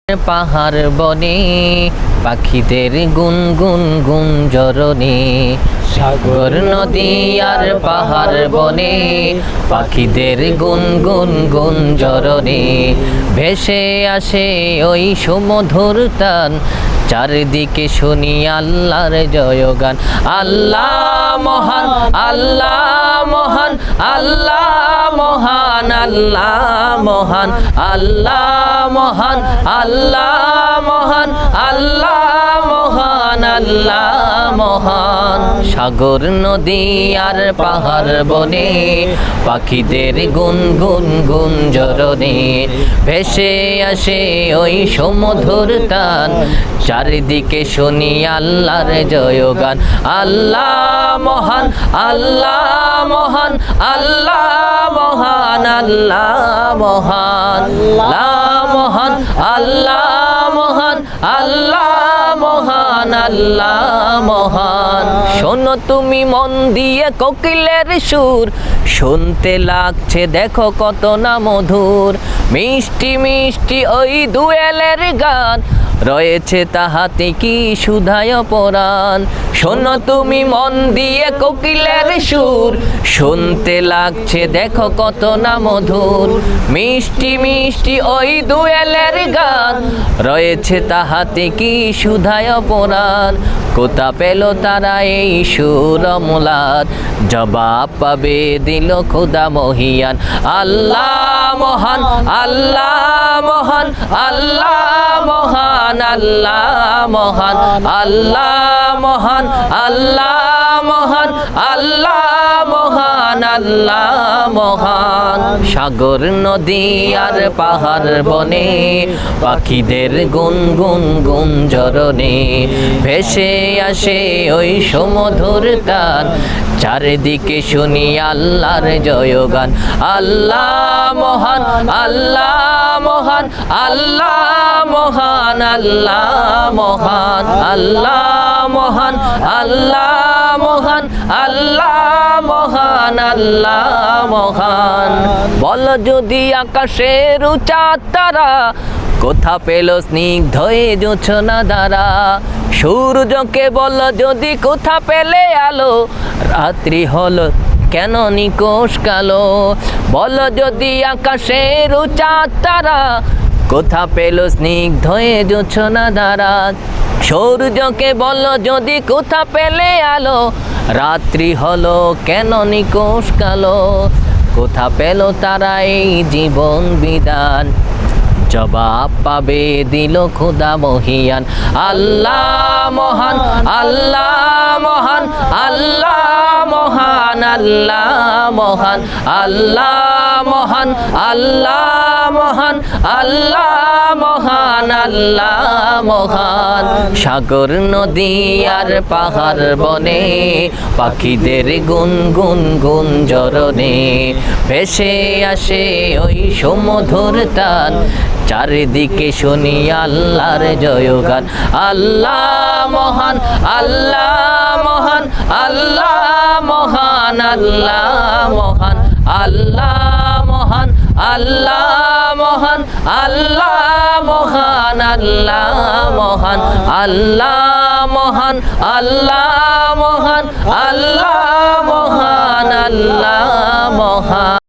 পাহাড় বনে পাখিদের গুনগুন গুঞ্জরণে, সাগর নদী আর পাহাড় বনে পাখিদের গুনগুন গুঞ্জরণে, ভেসে আসে ওই সুমধুর তান, চারিদিকে শুনি আল্লাহর জয়গান। আল্লাহ মহান, আল্লাহ মহান, আল্লাহ মহান, আল্লাহ মহান, আল্লাহ মহান, আল্লাহ মহান, আল্লাহ মহান, আল্লাহ মহান। সাগর নদী আর পাহাড় বনে পাখিদের গুনগুন গুঞ্জরণে, ভেসে আসে ওই সুমধুর তান, চারিদিকে শুনি আল্লাহর জয়গান। আল্লাহ মহান, আল্লাহ মহান, আল্লাহ মহান, আল্লাহ মহান, আল্লাহ মহান, আল্লাহ মহান, আল্লাহ মহান, আল্লাহ মহান। শোনো তুমি মন দিয়ে কোকিলের সুর, শুনতে লাগছে দেখো কত না মধুর, মিষ্টি মিষ্টি ওই দুয়েলের গান, রয়েছে তাহাতে কি সুধায় পরাণ। শোনো তুমি মন দিয়ে কোকিলের সুর, শুনতে লাগছে দেখো কত না মধুর, মিষ্টি মিষ্টি ওই দুয়েলের গান, রয়েছে তাহাতে কি সুধায় পরাণ। কোথা পেল তারা এই সুর অমলাদ, জবাব পাবে দিল খোদা মহিয়ান। আল্লাহ মহান, আল্লাহ মহান, আল্লাহ মহান, আল্লাহ মহান, আল্লাহ মহান, আল্লাহ মহান, আল্লাহ মহান, আল্লাহ মহান। সাগর নদী আর পাহাড় বনে পাখিদের গুনগুন গুঞ্জরণে, ভেসে আসে ওই সুমধুর তান, চারিদিকে শুনি আল্লাহর জয়গান। আল্লাহ মহান, আল্লাহ মহান, আল্লাহ মহান, আল্লাহ মহান, আল্লাহ মহান, আল্লাহ মহান, আল্লাহ মহান, আল্লাহ মহান। বল যদি আকাশের উঁচা তারা, কোথা পেল স্নিগ্ধ এ জোছনা দ্বারা, সূর্যকে বল যদি কোথা পেলে আলো, রাত্রি হলো কেন নিকোষ কালো। বল যদি আকাশের উঁচা তারা, কোথা পেল স্নিগ্ধ এ জোছনা দ্বারা, সূর্যকে বল যদি কোথা পেলে আলো, রাত্রি হলো কেন নিকোষ কালো। কোথা পেল তারা এই জীবন বিধান, জবাব পাবে দিল খোদা মহিয়ান। আল্লাহ মহান, আল্লাহ মহান, আল্লাহ মহান, আল্লাহ মহান, আল্লাহ মহান, আল্লাহ মহান, আল্লাহ মহান, আল্লাহ মহান। সাগর নদী আর পাহাড় বনে পাখিদের গুনগুন গুঞ্জরণে, ভেসে আসে ওই সুমধুর তান, চারিদিকে শুনি আল্লাহর জয়গান। আল্লাহ মহান, আল্লাহ মহান, আল্লাহ মহান, আল্লাহ মহান, আল্লাহ মহান, আল্লাহ মহান, আল্লাহ মহান, আল্লাহ মহান, আল্লাহ মহান, আল্লাহ মহান, আল্লাহ মহান, আল্লাহ মহান।